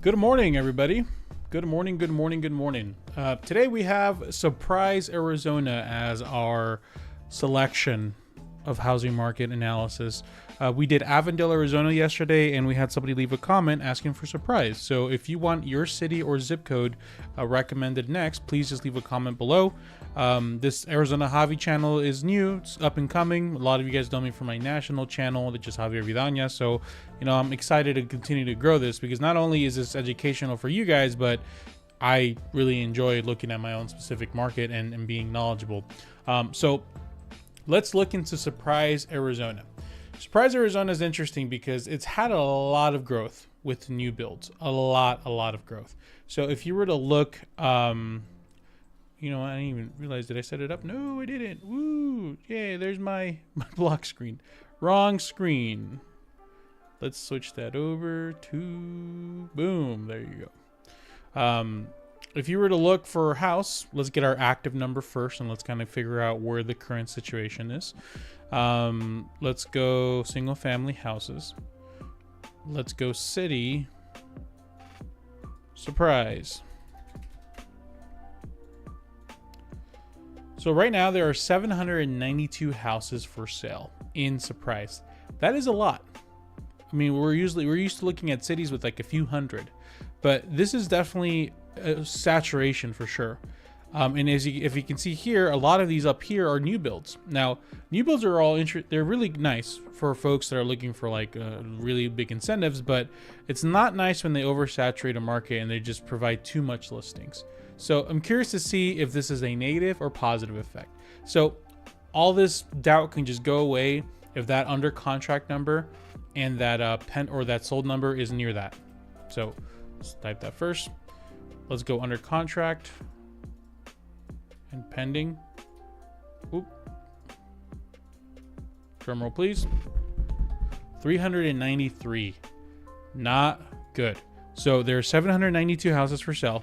Good morning, everybody. Good morning, good morning, good morning. Today we have Surprise, Arizona as our selection of housing market analysis. We did Avondale, Arizona yesterday, and we had somebody leave a comment asking for Surprise. So if you want your city or zip code recommended next, please just leave a comment below. This Arizona Javi channel is new. It's up and coming. A lot of you guys know me from my national channel, which is Javier Vidania. So, I'm excited to continue to grow this because not only is this educational for you guys, but I really enjoy looking at my own specific market and being knowledgeable. So let's look into Surprise, Arizona. Surprise, Arizona is interesting because it's had a lot of growth with new builds. A lot of growth. So if you were to look, I didn't even realize, did I set it up? No, I didn't. Woo! Yay, there's my block screen. Wrong screen. Let's switch that over to, boom, there you go. If you were to look for a house, let's get our active number first and let's kind of figure out where the current situation is. Let's go single family houses. Let's go city. Surprise. So right now there are 792 houses for sale in Surprise. That is a lot. I mean, we're used to looking at cities with like a few hundred, but this is definitely a saturation for sure. And if you can see here, a lot of these up here are new builds. Now, new builds are they're really nice for folks that are looking for like really big incentives, but it's not nice when they oversaturate a market and they just provide too much listings. So I'm curious to see if this is a negative or positive effect. So all this doubt can just go away if that under contract number and that that sold number is near that. So let's type that first. Let's go under contract and pending. Oop. Drum roll, please. 393. Not good. So there are 792 houses for sale,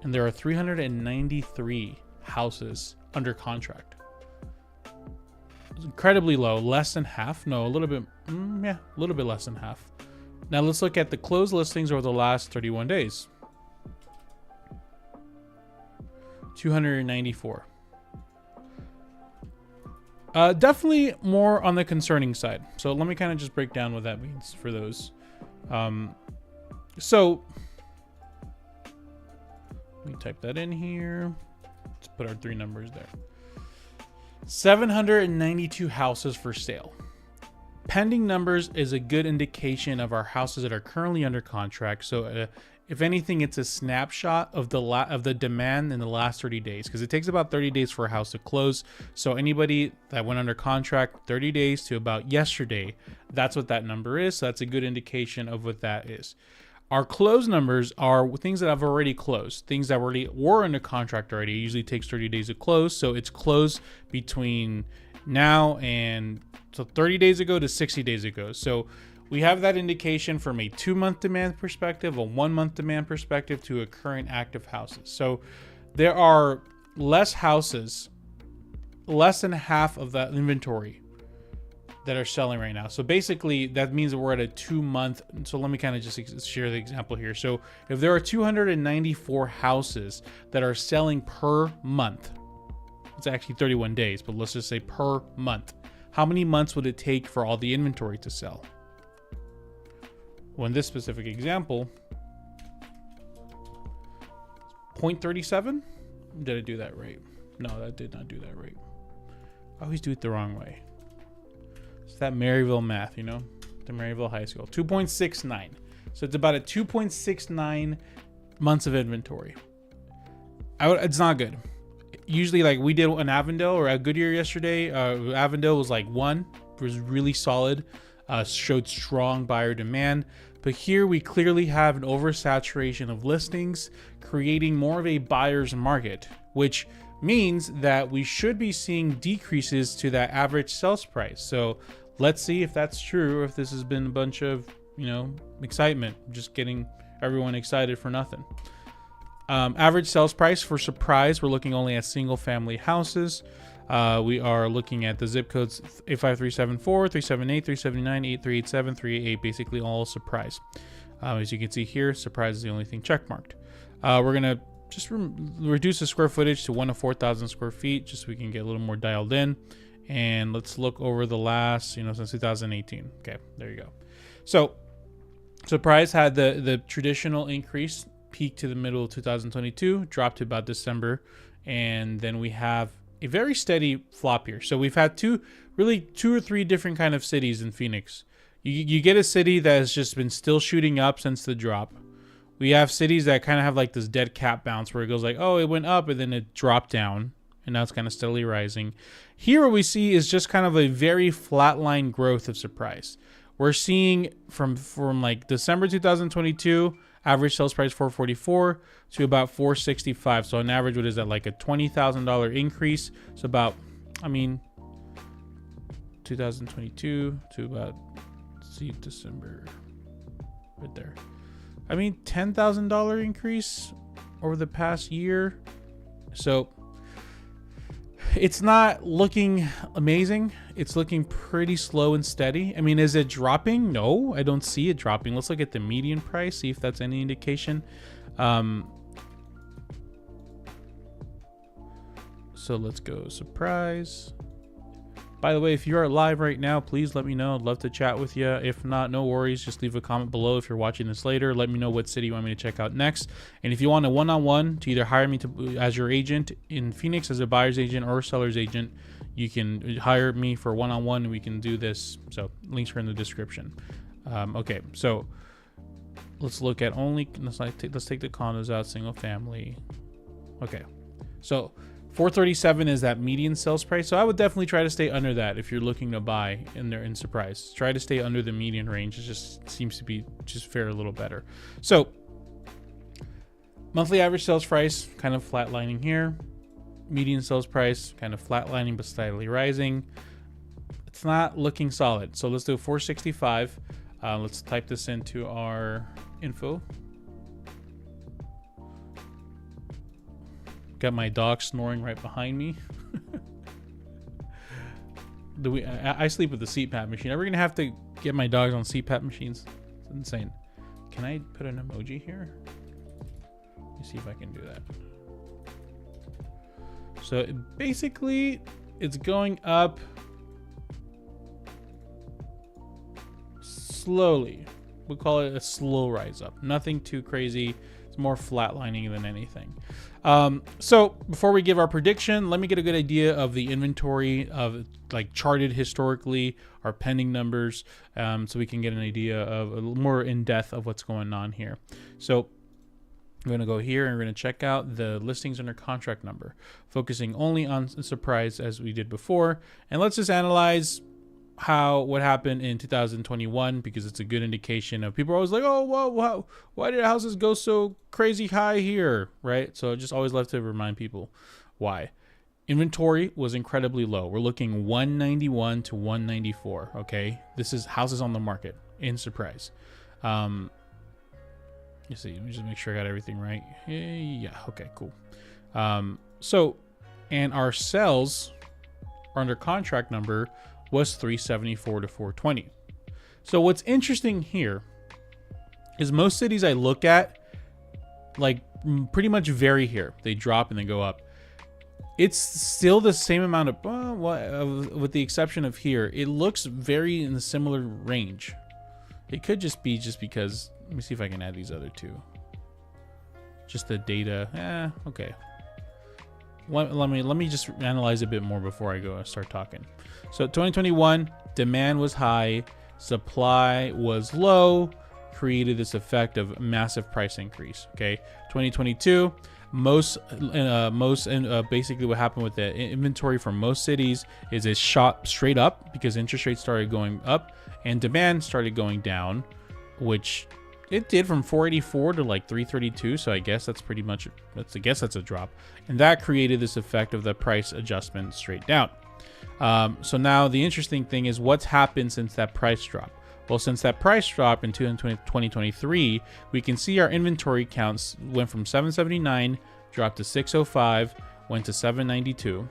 and there are 393 houses under contract. It's incredibly low, less than half. No, a little bit, a little bit less than half. Now let's look at the closed listings over the last 31 days. 294. Definitely more on the concerning side. So let me kind of just break down what that means for those. So let me type that in here. Let's put our three numbers there. 792 houses for sale. Pending numbers is a good indication of our houses that are currently under contract. So if anything, it's a snapshot of the demand in the last 30 days, because it takes about 30 days for a house to close. So anybody that went under contract 30 days to about yesterday, that's what that number is. So that's a good indication of what that is. Our close numbers are things that have already closed, things that already were under contract already. It usually takes 30 days to close. So it's closed between now and 30 days ago to 60 days ago. So we have that indication from a 2-month demand perspective, a 1-month demand perspective to a current active houses. So there are less houses, less than half of that inventory that are selling right now. So basically that means that we're at a 2-month. So let me kind of just share the example here. So if there are 294 houses that are selling per month, it's actually 31 days, but let's just say per month. How many months would it take for all the inventory to sell? Well, in this specific example, 0.37. Did I do that right? No, that did not do that right. I always do it the wrong way. It's that Maryville math, the Maryville High School. 2.69. So it's about a 2.69 months of inventory. It's not good. Usually, like we did an Avondale or a Goodyear yesterday. Avondale was like 1. It was really solid. Showed strong buyer demand. But here we clearly have an oversaturation of listings, creating more of a buyer's market, which means that we should be seeing decreases to that average sales price. So let's see if that's true, or if this has been a bunch of, excitement, just getting everyone excited for nothing. Average sales price for Surprise, we're looking only at single family houses. We are looking at the zip codes 85374, 378, 379, 8387, 388, basically all Surprise. As you can see here, Surprise is the only thing checkmarked. We're gonna just reduce the square footage to 1 to 4,000 square feet, just so we can get a little more dialed in. And let's look over the last, since 2018. Okay, there you go. So Surprise had the traditional increase, peak to the middle of 2022, dropped to about December, and then we have a very steady flop here. So we've had two or three different kind of cities in Phoenix. You get a city that has just been still shooting up since the drop. We have cities that kind of have like this dead cat bounce where it goes like, oh, it went up and then it dropped down, and now it's kind of steadily rising. Here what we see is just kind of a very flatline growth of Surprise. We're seeing from like December 2022, average sales price 444 to about 465. So on average, what is that, like a $20,000 increase? So about, 2022 to about, see, December, right there. $10,000 increase over the past year. So it's not looking amazing. It's looking pretty slow and steady. Is it dropping? No, I don't see it dropping. Let's look at the median price, see if that's any indication. So let's go Surprise. By the way, if you are live right now, please let me know. I'd love to chat with you. If not, no worries. Just leave a comment below if you're watching this later. Let me know what city you want me to check out next. And if you want a one-on-one to either hire me as your agent in Phoenix as a buyer's agent or a seller's agent, you can hire me for one-on-one and we can do this. So links are in the description. Okay, so let's look at let's take the condos out, single family. Okay, so 437 is that median sales price. So I would definitely try to stay under that if you're looking to buy in Surprise. Try to stay under the median range. It just seems to be just fare a little better. So monthly average sales price kind of flatlining here. Median sales price kind of flatlining but slightly rising. It's not looking solid. So let's do 465. Let's type this into our info. Got my dog snoring right behind me. I sleep with the CPAP machine. Are we gonna have to get my dogs on CPAP machines? It's insane. Can I put an emoji here? Let me see if I can do that. So basically, it's going up slowly. We'll call it a slow rise up. Nothing too crazy. It's more flatlining than anything. So before we give our prediction, let me get a good idea of the inventory of like charted historically, our pending numbers, so we can get an idea of a little more in depth of what's going on here. So I'm going to go here and we're going to check out the listings under contract number, focusing only on Surprise as we did before. And let's just analyze what happened in 2021, because it's a good indication of people are always like, oh, wow, why did houses go so crazy high here, right? So I just always love to remind people why. Inventory was incredibly low. We're looking 191 to 194. Okay, this is houses on the market in Surprise. You see, let me just make sure I got everything right. Yeah, okay, cool. And our sales under contract number was 374 to 420. So what's interesting here is most cities I look at, like, pretty much vary here. They drop and they go up. It's still the same amount of, with the exception of here, it looks very in a similar range. It could just be because, let me see if I can add these other two. Just the data, okay. Let me just analyze a bit more before I go and start talking. So 2021, demand was high, supply was low, created this effect of massive price increase. Okay, 2022, basically what happened with the inventory for most cities is it shot straight up because interest rates started going up and demand started going down, which it did from 484 to like 332. So I guess that's pretty much, that's a drop. And that created this effect of the price adjustment straight down. So now the interesting thing is what's happened since that price drop. Well, since that price drop in 2023, we can see our inventory counts went from 779, dropped to 605, went to 792.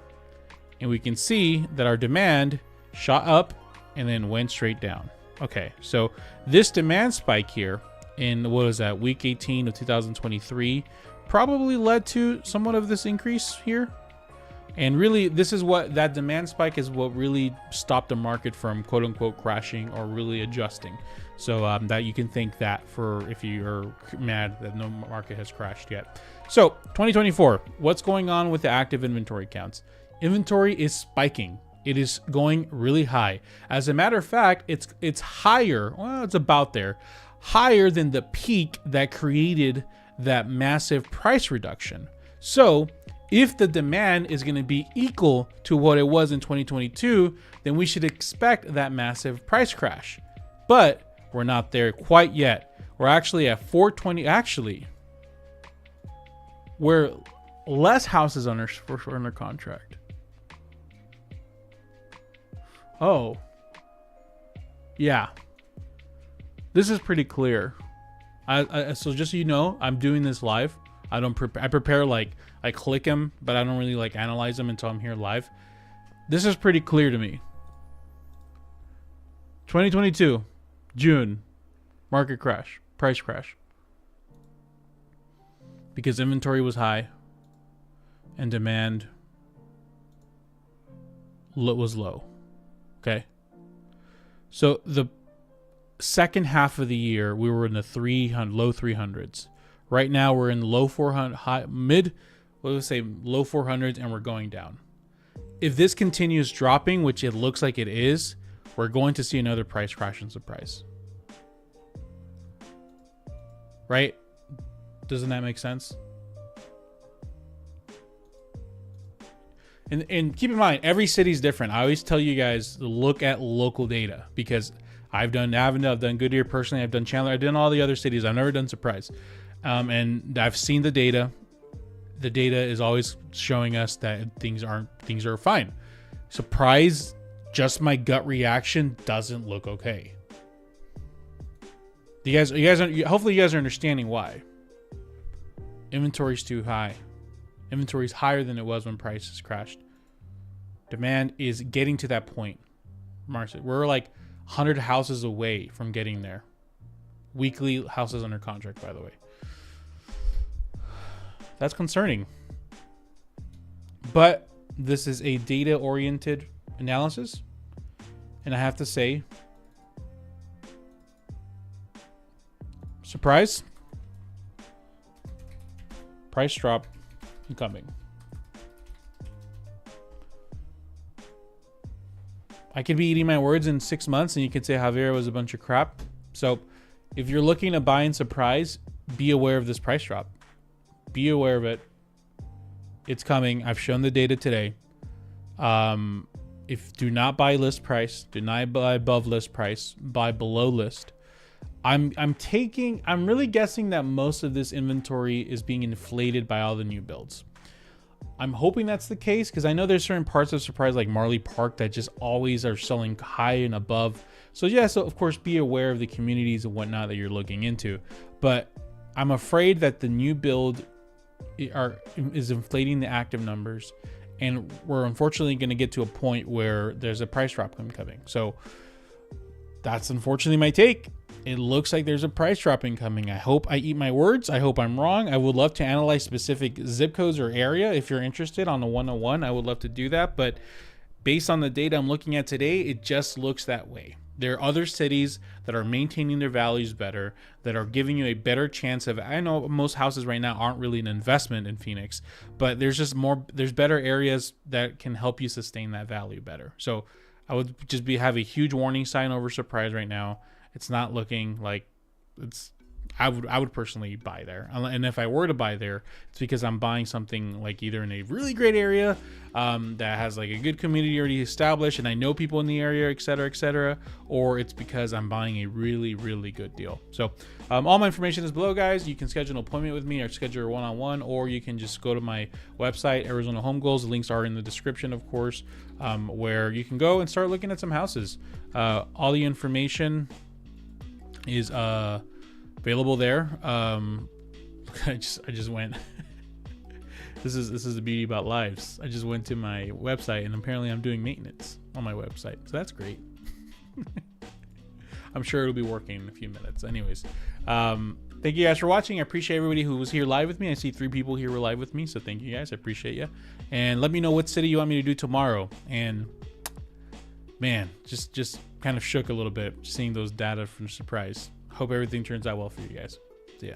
And we can see that our demand shot up and then went straight down. Okay, so this demand spike here in, what was that, week 18 of 2023 probably led to somewhat of this increase here. And really, this is what that demand spike is, what really stopped the market from quote unquote crashing or really adjusting. So that you can think that for if you're mad that no market has crashed yet. So 2024, what's going on with the active inventory counts? Inventory is spiking. It is going really high. As a matter of fact, it's higher. Well, it's about there, higher than the peak that created that massive price reduction. So if the demand is going to be equal to what it was in 2022, then we should expect that massive price crash. But we're not there quite yet. We're actually at 420. Actually, we're less houses under contract. Oh, yeah. This is pretty clear. So just so you know, I'm doing this live. I prepare like I click them, but I don't really like analyze them until I'm here live. This is pretty clear to me. 2022, June, market crash, price crash. Because inventory was high and demand was low. Okay. So the second half of the year, we were in the low 300s. Right now, we're in the low 400, low 400s, and we're going down. If this continues dropping, which it looks like it is, we're going to see another price crash and surprise. Right? Doesn't that make sense? And keep in mind, every city is different. I always tell you guys to look at local data, because I've done Avondale, I've done Goodyear personally, I've done Chandler, I've done all the other cities. I've never done Surprise. And I've seen the data. The data is always showing us that things are fine. Surprise, just my gut reaction, doesn't look okay. Hopefully you guys are understanding why. Inventory's too high. Inventory's higher than it was when prices crashed. Demand is getting to that point. We're like 100 houses away from getting there. Weekly houses under contract, by the way. That's concerning. But this is a data-oriented analysis. And I have to say, surprise, price drop incoming. I could be eating my words in 6 months and you could say Javier was a bunch of crap. So if you're looking to buy in Surprise, be aware of this price drop. Be aware of it. It's coming. I've shown the data today. Do not buy list price, do not buy above list price, buy below list. I'm really guessing that most of this inventory is being inflated by all the new builds. I'm hoping that's the case, because I know there's certain parts of Surprise like Marley Park that just always are selling high and above. So yeah, so of course be aware of the communities and whatnot that you're looking into. But I'm afraid that the new build is inflating the active numbers, and we're unfortunately going to get to a point where there's a price drop coming. So that's unfortunately my take. It looks like there's a price drop incoming. I hope I eat my words. I hope I'm wrong. I would love to analyze specific zip codes or area. If you're interested on the 101, I would love to do that. But based on the data I'm looking at today, it just looks that way. There are other cities that are maintaining their values better, that are giving you a better chance of, I know most houses right now aren't really an investment in Phoenix, but there's better areas that can help you sustain that value better. So I would just have a huge warning sign over Surprise right now. It's not looking like I would personally buy there. And if I were to buy there, it's because I'm buying something like either in a really great area that has like a good community already established and I know people in the area, et cetera, or it's because I'm buying a really, really good deal. So all my information is below, guys. You can schedule an appointment with me or schedule a one-on-one, or you can just go to my website, Arizona Home Goals. The links are in the description, of course, where you can go and start looking at some houses. All the information is available there. I just went. This is the beauty about lives. I just went to my website and apparently I'm doing maintenance on my website, so that's great. I'm sure it'll be working in a few minutes. Anyways, thank you guys for watching. I appreciate everybody who was here live with me. I see 3 people here were live with me, so thank you guys. I appreciate you. And let me know what city you want me to do tomorrow. And man, just kind of shook a little bit seeing those data from Surprise. Hope everything turns out well for you guys. See ya.